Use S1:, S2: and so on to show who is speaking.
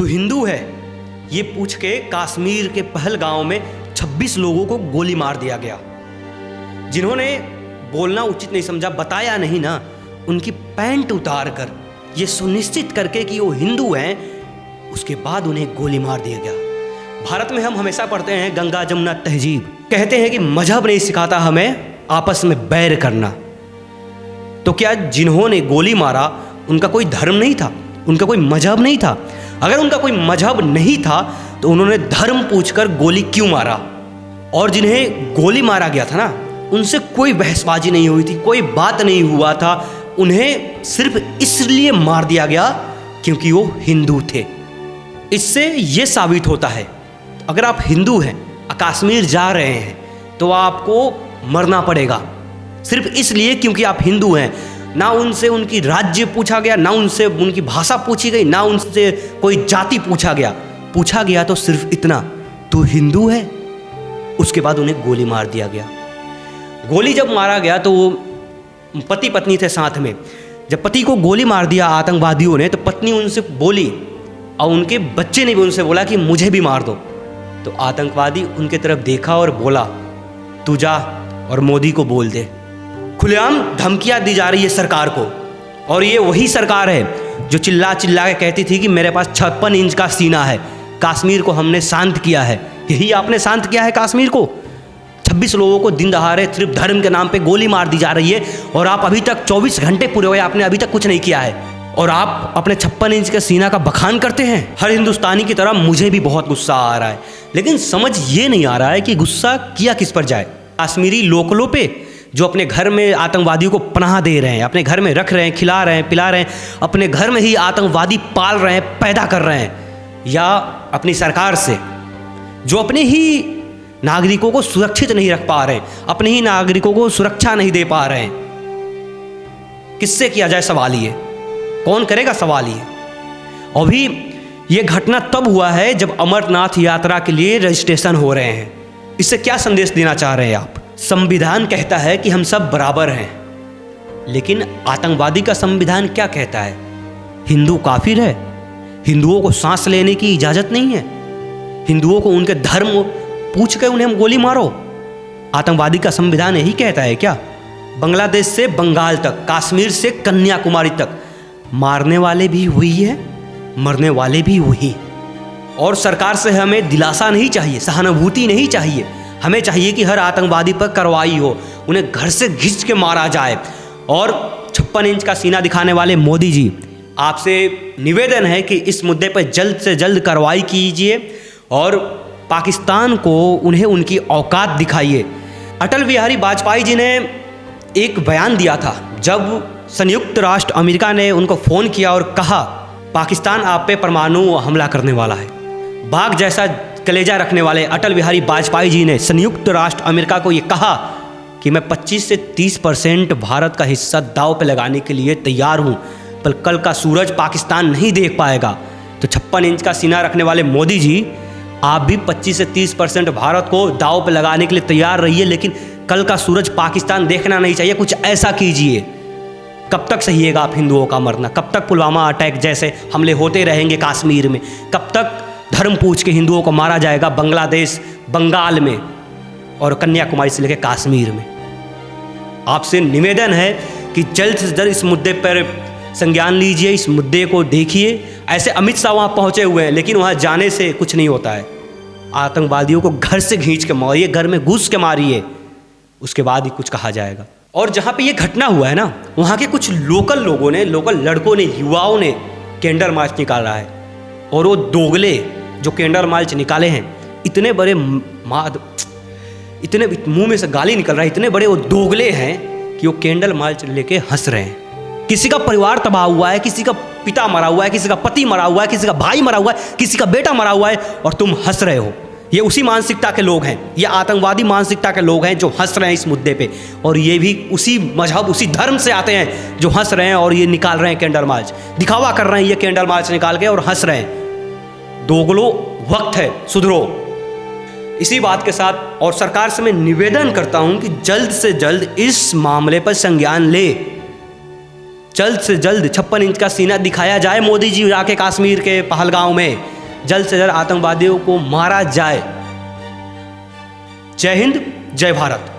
S1: हिंदू है, ये पूछ के कश्मीर के पहलगांव में 26 लोगों को गोली मार दिया गया। जिन्होंने बोलना उचित नहीं समझा, बताया नहीं ना, उनकी पैंट उतार कर ये सुनिश्चित करके कि वो हिंदू हैं, उसके बाद उन्हें गोली मार दिया गया। भारत में हम हमेशा पढ़ते हैं गंगा जमुना तहजीब, कहते हैं कि मजहब नहीं सिखाता हमें आपस में बैर करना। तो क्या जिन्होंने गोली मारा उनका कोई धर्म नहीं था, उनका कोई मजहब नहीं था? अगर उनका कोई मजहब नहीं था तो उन्होंने धर्म पूछकर गोली क्यों मारा? और जिन्हें गोली मारा गया था ना, उनसे कोई बहसबाजी नहीं हुई थी, कोई बात नहीं हुआ था, उन्हें सिर्फ इसलिए मार दिया गया क्योंकि वो हिंदू थे। इससे ये साबित होता है अगर आप हिंदू हैं, कश्मीर जा रहे हैं, तो आपको मरना पड़ेगा सिर्फ इसलिए क्योंकि आप हिंदू हैं। ना उनसे उनकी राज्य पूछा गया, ना उनसे उनकी भाषा पूछी गई, ना उनसे कोई जाति पूछा गया तो सिर्फ इतना, तू हिंदू है। उसके बाद उन्हें गोली मार दिया गया। गोली जब मारा गया तो वो पति पत्नी थे साथ में। जब पति को गोली मार दिया आतंकवादियों ने, तो पत्नी उनसे बोली और उनके बच्चे ने भी उनसे बोला कि मुझे भी मार दो। तो आतंकवादी उनके तरफ देखा और बोला, तू जा और मोदी को बोल दे। खुलेआम धमकियां दी जा रही है सरकार को, और ये वही सरकार है जो चिल्ला चिल्ला के कहती थी कि मेरे पास 56 इंच का सीना है, कश्मीर को हमने शांत किया है। यही आपने शांत किया है कश्मीर को? 26 लोगों को दिन दहाड़े सिर्फ धर्म के नाम पे गोली मार दी जा रही है, और आप अभी तक 24 घंटे पूरे हुए, आपने अभी तक कुछ नहीं किया है, और आप अपने 56 इंच के सीना का बखान करते हैं। हर हिंदुस्तानी की तरह मुझे भी बहुत गुस्सा आ रहा है, लेकिन समझ ये नहीं आ रहा है कि गुस्सा किया किस पर जाए। कश्मीरी लोकलों पे जो अपने घर में आतंकवादियों को पनाह दे रहे हैं, अपने घर में रख रहे हैं, खिला रहे हैं, पिला रहे हैं, अपने घर में ही आतंकवादी पाल रहे हैं, पैदा कर रहे हैं, या अपनी सरकार से जो अपने ही नागरिकों को सुरक्षित नहीं रख पा रहे हैं, अपने ही नागरिकों को सुरक्षा नहीं दे पा रहे हैं। किससे किया जाए सवाल? ये कौन करेगा सवाल? ये अभी ये घटना तब हुआ है जब अमरनाथ यात्रा के लिए रजिस्ट्रेशन हो रहे हैं। इससे क्या संदेश देना चाह रहे हैं आप? संविधान कहता है कि हम सब बराबर हैं, लेकिन आतंकवादी का संविधान क्या कहता है? हिंदू काफिर है, हिंदुओं को सांस लेने की इजाजत नहीं है, हिंदुओं को उनके धर्म पूछ कर उन्हें हम गोली मारो। आतंकवादी का संविधान यही कहता है क्या? बांग्लादेश से बंगाल तक, कश्मीर से कन्याकुमारी तक मारने वाले भी वही है, मरने वाले भी वही। और सरकार से हमें दिलासा नहीं चाहिए, सहानुभूति नहीं चाहिए, हमें चाहिए कि हर आतंकवादी पर कार्रवाई हो, उन्हें घर से घिंच के मारा जाए। और 56 इंच का सीना दिखाने वाले मोदी जी, आपसे निवेदन है कि इस मुद्दे पर जल्द से जल्द कार्रवाई कीजिए और पाकिस्तान को उन्हें उनकी औकात दिखाइए। अटल बिहारी वाजपेयी जी ने एक बयान दिया था जब संयुक्त राष्ट्र अमेरिका ने उनको फ़ोन किया और कहा पाकिस्तान आप पे परमाणु हमला करने वाला है। बाघ जैसा कलेजा रखने वाले अटल बिहारी वाजपेयी जी ने संयुक्त राष्ट्र अमेरिका को ये कहा कि मैं 25 से 30% भारत का हिस्सा दांव पे लगाने के लिए तैयार हूँ, पर कल का सूरज पाकिस्तान नहीं देख पाएगा। तो 56 इंच का सीना रखने वाले मोदी जी, आप भी 25 से 30% भारत को दांव पे लगाने के लिए तैयार रहिए, लेकिन कल का सूरज पाकिस्तान देखना नहीं चाहिए। कुछ ऐसा कीजिए। कब तक सहिएगा आप हिंदुओं का मरना? कब तक पुलवामा अटैक जैसे हमले होते रहेंगे कश्मीर में? कब तक धर्म पूछ के हिंदुओं को मारा जाएगा बांग्लादेश, बंगाल में और कन्याकुमारी से लेकर कश्मीर में? आपसे निवेदन है कि जल्द से जल्द इस मुद्दे पर संज्ञान लीजिए, इस मुद्दे को देखिए। ऐसे अमित शाह वहाँ पहुँचे हुए हैं, लेकिन वहाँ जाने से कुछ नहीं होता है। आतंकवादियों को घर से खींच के मारिए, घर में घुस के मारिए, उसके बाद ही कुछ कहा जाएगा। और जहाँ पे ये घटना हुआ है ना, वहाँ के कुछ लोकल लोगों ने, लोकल लड़कों ने, युवाओं ने कैंडल मार्च निकाला है। और वो दोगले जो कैंडल मार्च निकाले हैं, इतने बड़े इतने मुंह में से गाली निकल रहा है, इतने बड़े वो दोगले हैं कि वो कैंडल मार्च लेके हंस रहे हैं। किसी का परिवार तबाह हुआ है, किसी का पिता मरा हुआ है, किसी का पति मरा हुआ है, किसी का भाई मरा हुआ है, किसी का बेटा मरा हुआ है, और तुम हंस रहे हो। ये उसी मानसिकता के लोग हैं, ये आतंकवादी मानसिकता के लोग हैं जो हंस रहे हैं इस मुद्दे पे। और ये भी उसी मजहब, उसी धर्म से आते हैं जो हंस रहे हैं और ये निकाल रहे हैं कैंडल मार्च, दिखावा कर रहे हैं ये कैंडल मार्च निकाल के और हंस रहे हैं। दोगलो, वक्त है, सुधरो। इसी बात के साथ और सरकार से मैं निवेदन करता हूं कि जल्द से जल्द इस मामले पर संज्ञान ले। जल्द से जल्द 56 इंच का सीना दिखाया जाए मोदी जी जाके कश्मीर के पहलगांव में। जल्द से जल्द आतंकवादियों को मारा जाए। जय हिंद, जय भारत।